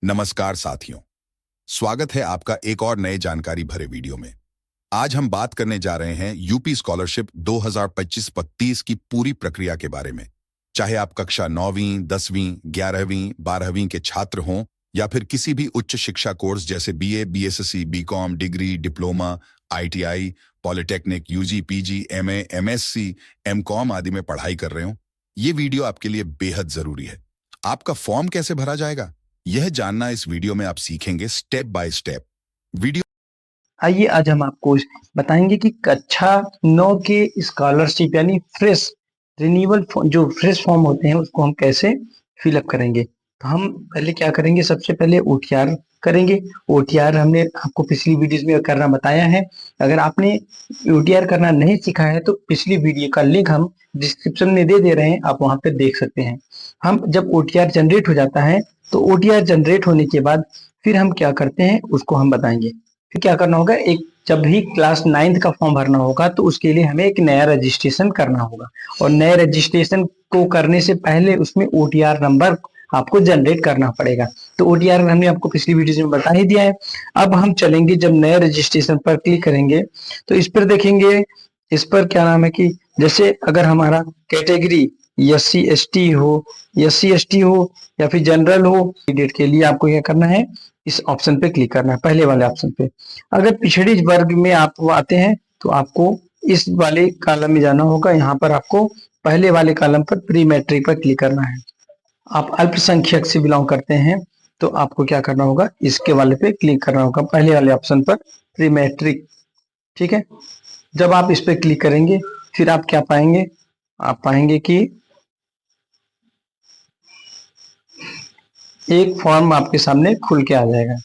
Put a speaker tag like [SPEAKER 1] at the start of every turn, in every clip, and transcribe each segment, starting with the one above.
[SPEAKER 1] नमस्कार साथियों, स्वागत है आपका एक और नए जानकारी भरे वीडियो में। आज हम बात करने जा रहे हैं यूपी स्कॉलरशिप 2025-25 की पूरी प्रक्रिया के बारे में। चाहे आप कक्षा 9वीं, 10वीं, 11वीं, 12वीं के छात्र हों या फिर किसी भी उच्च शिक्षा कोर्स जैसे BA, BSc, BCom, degree, diploma, ITI, polytechnic, UG, PG, MA, MSc, MCom आदि में पढ़ाई कर रहे हो, ये वीडियो आपके लिए बेहद जरूरी है। आपका फॉर्म कैसे भरा जाएगा, यह जानना इस वीडियो में आप सीखेंगे स्टेप बाय स्टेप। वीडियो
[SPEAKER 2] आइए आज हम आपको बताएंगे कि कक्षा 9 के स्कॉलरशिप यानी फ्रेश रिन्यूअल जो फ्रेश फॉर्म होते हैं उसको हम कैसे फिलअप करेंगे। तो हम पहले क्या करेंगे, सबसे पहले ओटीआर करेंगे। ओटीआर हमने आपको पिछली वीडियोस में करना बताया है। अगर आपने ओटीआर करना नहीं सीखा है तो पिछली वीडियो का लिंक हम डिस्क्रिप्शन में दे रहे हैं, आप वहां पे देख सकते हैं। हम जब ओटीआर जनरेट हो जाता है तो ओटीआर जनरेट होने के बाद फिर हम क्या करते हैं उसको हम बताएंगे। फिर क्या करना होगा, एक जब भी क्लास 9th का फॉर्म भरना होगा तो उसके लिए हमें एक नया रजिस्ट्रेशन करना होगा, और नए रजिस्ट्रेशन को करने से पहले उसमें ओटीआर नंबर आपको जनरेट करना पड़ेगा। तो ओटीआर हमने आपको पिछली वीडियो में बता ही दिया है। अब हम चलेंगे, जब नए रजिस्ट्रेशन पर क्लिक करेंगे तो इस पर देखेंगे, इस पर क्या नाम है कि जैसे अगर हमारा कैटेगरी SC/ST हो, SC/ST हो या फिर जनरल हो, कैंडिडेट के लिए आपको क्या करना है, इस ऑप्शन पे क्लिक करना है, पहले वाले ऑप्शन पे। अगर पिछड़ी वर्ग में आप आते हैं तो आपको इस वाले कॉलम में जाना होगा। यहाँ पर आपको पहले वाले कॉलम पर प्री मैट्रिक पर क्लिक करना है। आप अल्पसंख्यक से बिलोंग करते हैं तो आपको क्या करना होगा, इसके वाले पे क्लिक करना होगा, पहले वाले ऑप्शन पर प्री मैट्रिक। ठीक है, जब आप इस पे क्लिक करेंगे फिर आप क्या पाएंगे, आप पाएंगे कि एक फॉर्म आपके सामने खुल के आ जाएगा।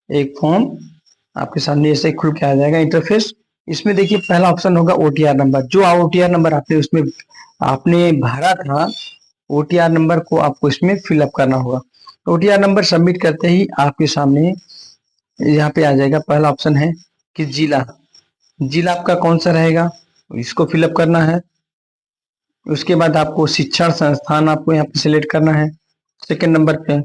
[SPEAKER 2] एक फॉर्म आपके सामने ऐसे खुल के आ जाएगा इंटरफेस। इसमें देखिए पहला ऑप्शन होगा ओटीआर नंबर। जो ओटीआर नंबर आपने उसमें आपने भरा था, ओटीआर नंबर को आपको इसमें फिलअप करना होगा। ओटीआर नंबर सबमिट करते ही आपके सामने यहाँ पे आ जाएगा, पहला ऑप्शन है कि जिला आपका कौन सा रहेगा, इसको फिलअप करना है। उसके बाद आपको शिक्षण संस्थान आपको यहाँ पे सिलेक्ट करना है। सेकेंड नंबर पे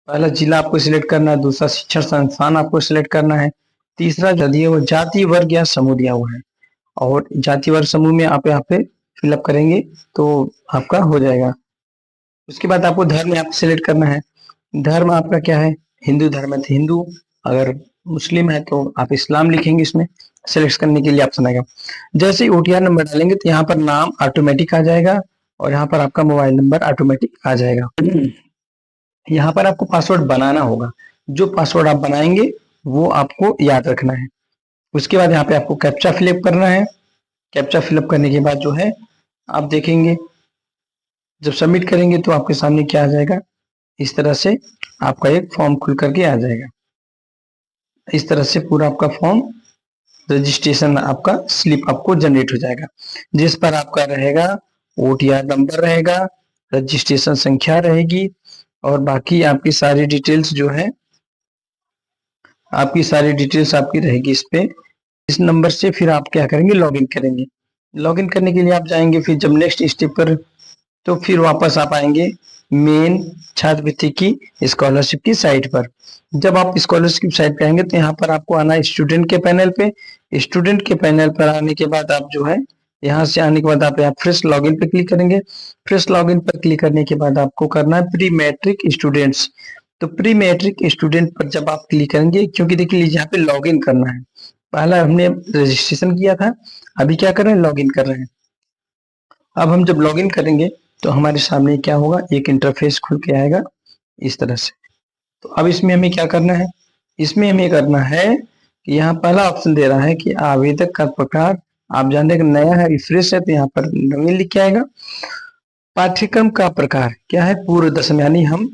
[SPEAKER 2] पहला जिला आपको सिलेक्ट करना है, दूसरा शिक्षण संस्थान आपको सिलेक्ट करना है, तीसरा यदि वो जाति वर्ग या समूह दिया हुआ है, और जाति वर्ग समूह में आप यहाँ पे फिलअप करेंगे तो आपका हो जाएगा। उसके बाद आपको धर्म यहाँ पे सिलेक्ट करना है। धर्म आपका क्या है, हिंदू धर्म है तो हिंदू, अगर मुस्लिम है तो आप इस्लाम लिखेंगे। इसमें सिलेक्ट करने के लिए ऑप्शन आएगा। जैसे ही ओटीआर नंबर डालेंगे तो यहाँ पर नाम ऑटोमेटिक आ जाएगा और यहाँ पर आपका मोबाइल नंबर ऑटोमेटिक आ जाएगा। यहाँ पर आपको पासवर्ड बनाना होगा। जो पासवर्ड आप बनाएंगे वो आपको याद रखना है। उसके बाद यहाँ पे आपको कैप्चा फिलअप करना है। कैप्चा फिलअप करने के बाद जो है आप देखेंगे, जब सबमिट करेंगे तो आपके सामने क्या आ जाएगा, इस तरह से आपका एक फॉर्म खुल करके आ जाएगा। इस तरह से पूरा आपका फॉर्म रजिस्ट्रेशन आपका स्लिप आपको जनरेट हो जाएगा, जिस पर आपका रहेगा ओटीआर नंबर रहेगा, रजिस्ट्रेशन संख्या रहेगी, और बाकी आपकी सारी डिटेल्स जो है, आपकी सारी डिटेल्स आपकी रहेगी इस पे। इस नंबर से फिर आप क्या करेंगे, लॉगिन करेंगे। लॉगिन करने के लिए आप जाएंगे, फिर जब नेक्स्ट स्टेप पर तो फिर वापस आप आएंगे मेन छात्रवृत्ति की स्कॉलरशिप की साइट पर। जब आप स्कॉलरशिप साइट पे आएंगे तो यहाँ पर आपको आना है स्टूडेंट के पैनल पे। स्टूडेंट के पैनल पर आने के बाद आप जो है, यहाँ से आने के बाद आप यहाँ फ्रेश लॉगिन पे क्लिक करेंगे। फ्रेश लॉगिन पर क्लिक करने के बाद आपको करना है प्री मैट्रिक स्टूडेंट्स। तो प्री मैट्रिक स्टूडेंट पर जब आप क्लिक करेंगे, क्योंकि देखिए यहाँ पे लॉगिन करना है, पहला हमने रजिस्ट्रेशन किया था, अभी क्या कर रहे हैं, लॉगिन कर रहे हैं। अब हम जब लॉगिन करेंगे तो हमारे सामने क्या होगा, एक इंटरफेस खुल के आएगा इस तरह से। तो अब इसमें हमें क्या करना है, इसमें हमें करना है कि यहाँ पहला ऑप्शन दे रहा है कि आवेदक का प्रकार, आप जानते हैं कि नया है, रिफ्रेश है, तो यहाँ पर नवीन लिख के आएगा। पाठ्यक्रम का प्रकार क्या है, पूर्व दशम, यानी हम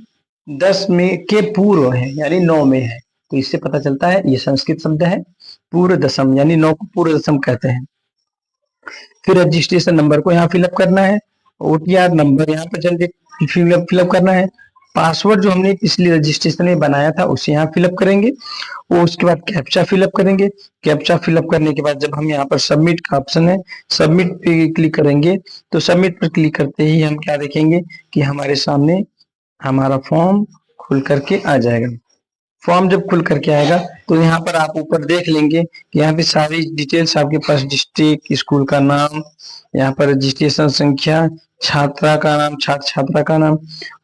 [SPEAKER 2] 10 में के पूर्व है यानी 9 में है, तो इससे पता चलता है ये संस्कृत शब्द है। पूर्व दशम यानी 9 को पूर्व दशम कहते हैं। फिर रजिस्ट्रेशन नंबर को यहाँ फिलअप करना है, ओटीआर नंबर यहाँ पर जल्दी फिलअप करना है। पासवर्ड जो हमने पिछली रजिस्ट्रेशन में बनाया था उसे यहाँ फिलअप करेंगे, और उसके बाद कैप्चा फिलअप करेंगे। कैप्चा फिलअप करने के बाद जब हम यहाँ पर सबमिट का ऑप्शन है, सबमिट पे क्लिक करेंगे, तो सबमिट पर क्लिक करते ही हम क्या देखेंगे कि हमारे सामने हमारा फॉर्म खुल करके आ जाएगा। फॉर्म जब खुल करके आएगा तो यहाँ पर आप ऊपर देख लेंगे कि यहाँ पे सारी डिटेल्स आपके पास, डिस्ट्रिक्ट, स्कूल का नाम, यहाँ पर रजिस्ट्रेशन संख्या, छात्रा का नाम, छात्र छात्रा का नाम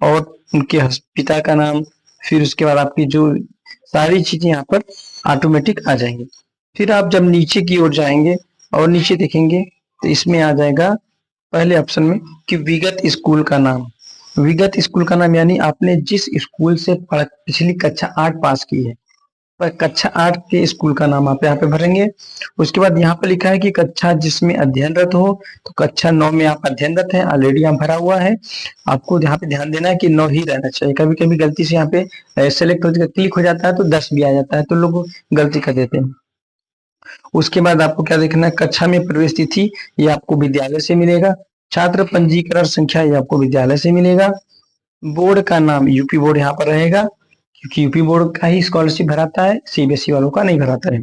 [SPEAKER 2] और उनके पिता का नाम, फिर उसके बाद आपकी जो सारी चीजें यहाँ पर ऑटोमेटिक आ जाएंगी। फिर आप जब नीचे की ओर जाएंगे और नीचे देखेंगे तो इसमें आ जाएगा पहले ऑप्शन में कि विगत स्कूल का नाम। विगत स्कूल का नाम यानी आपने जिस स्कूल से पिछली कक्षा 8 पास की है, पर कक्षा 8 के स्कूल का नाम आप यहाँ पे भरेंगे। उसके बाद यहाँ पर लिखा है कि कक्षा जिसमें अध्ययनरत हो, तो कक्षा 9 में आप अध्ययनरत हैं, ऑलरेडी यहाँ भरा हुआ है। आपको यहाँ पे ध्यान देना है कि 9 ही रहना चाहिए। कभी कभी गलती से यहाँ पे सेलेक्ट क्लिक हो जाता है तो 10 भी आ जाता है, तो लोग गलती कर देते हैं। उसके बाद आपको क्या देखना है, कक्षा में प्रवेश तिथि ये आपको विद्यालय से मिलेगा। छात्र पंजीकरण संख्या ये आपको विद्यालय से मिलेगा। बोर्ड का नाम यूपी बोर्ड यहाँ पर रहेगा, क्योंकि यूपी बोर्ड का ही स्कॉलरशिप भराता है, सीबीएसई वालों का नहीं भराता है।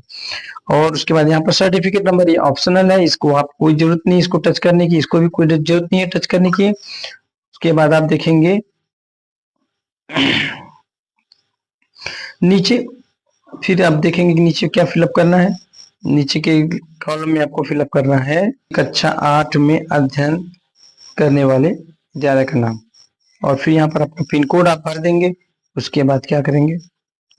[SPEAKER 2] और उसके बाद यहाँ पर सर्टिफिकेट नंबर ये ऑप्शनल है, इसको आप कोई जरूरत नहीं इसको टच करने की, इसको भी कोई जरूरत नहीं है टच करने की। उसके बाद आप देखेंगे नीचे, फिर आप देखेंगे कि नीचे क्या फिलअप करना है। नीचे के कॉलम में आपको फिलअप करना है कक्षा 8 में अध्ययन करने वाले विद्यालय का नाम, और फिर यहाँ पर आपका पिन कोड आप भर देंगे। उसके बाद क्या करेंगे,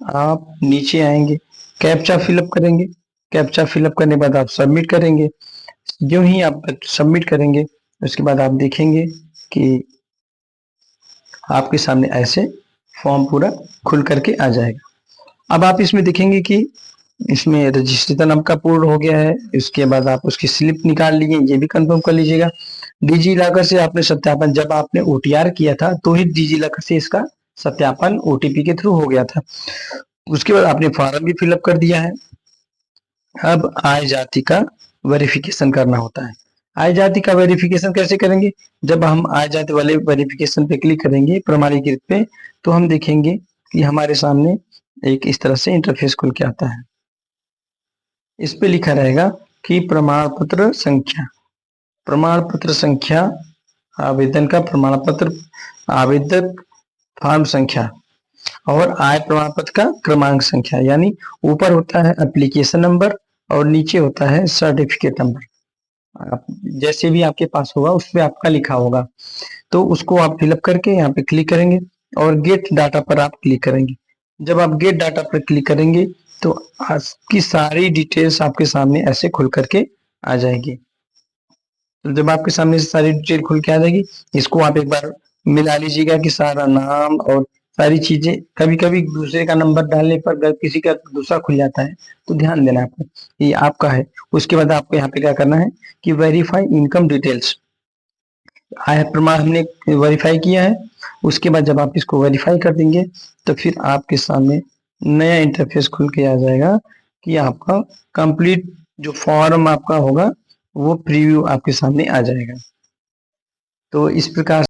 [SPEAKER 2] आप नीचे आएंगे, कैप्चा फिलअप करेंगे। कैप्चा फिलअप करने के बाद आप सबमिट करेंगे। जो ही आप सबमिट करेंगे उसके बाद आप देखेंगे कि आपके सामने ऐसे फॉर्म पूरा खुल करके आ जाएगा। अब आप इसमें देखेंगे कि इसमें रजिस्ट्रेशन आपका पूर्ण हो गया है। इसके बाद आप उसकी स्लिप निकाल लीजिए, ये भी कंफर्म कर लीजिएगा। डिजी लॉकर से आपने सत्यापन, जब आपने ओटीआर किया था तो ही डिजी लॉकर से इसका सत्यापन ओटीपी के थ्रू हो गया था। उसके बाद आपने फॉर्म भी फिलअप कर दिया है। अब आय जाति का वेरिफिकेशन करना होता है। आय जाति का वेरिफिकेशन कैसे करेंगे, जब हम आय जाति वाले वेरिफिकेशन पे क्लिक करेंगे प्रमाणीकृत पे, तो हम देखेंगे कि हमारे सामने एक इस तरह से इंटरफेस खुल के आता है। इस पे लिखा रहेगा कि प्रमाण पत्र संख्या, प्रमाण पत्र संख्या, आवेदन का प्रमाण पत्र, आवेदक फॉर्म संख्या और आय प्रमाण पत्र का क्रमांक संख्या। यानी ऊपर होता है एप्लीकेशन नंबर और नीचे होता है सर्टिफिकेट नंबर। जैसे भी आपके पास होगा उस पर आपका लिखा होगा, तो उसको आप फिलअप करके यहाँ पे क्लिक करेंगे और गेट डाटा पर आप क्लिक करेंगे। जब आप गेट डाटा पर क्लिक करेंगे तो आपकी सारी डिटेल्स आपके सामने ऐसे खुल करके आ जाएगी। तो जब आपके सामने से सारी डिटेल खुल के आ जाएगी, इसको आप एक बार मिला लीजिएगा कि सारा नाम और सारी चीजें। कभी कभी दूसरे का नंबर डालने पर अगर किसी का दूसरा खुल जाता है तो ध्यान देना आपको, ये आपका है। उसके बाद आपको यहाँ पे क्या करना है कि वेरीफाई इनकम डिटेल्स, आय प्रमाण हमने वेरीफाई किया है। उसके बाद जब आप इसको वेरीफाई कर देंगे तो फिर आपके सामने नया इंटरफेस खुल के आ जाएगा कि आपका कंप्लीट जो फॉर्म आपका होगा वो प्रीव्यू आपके सामने आ जाएगा। तो इस प्रकार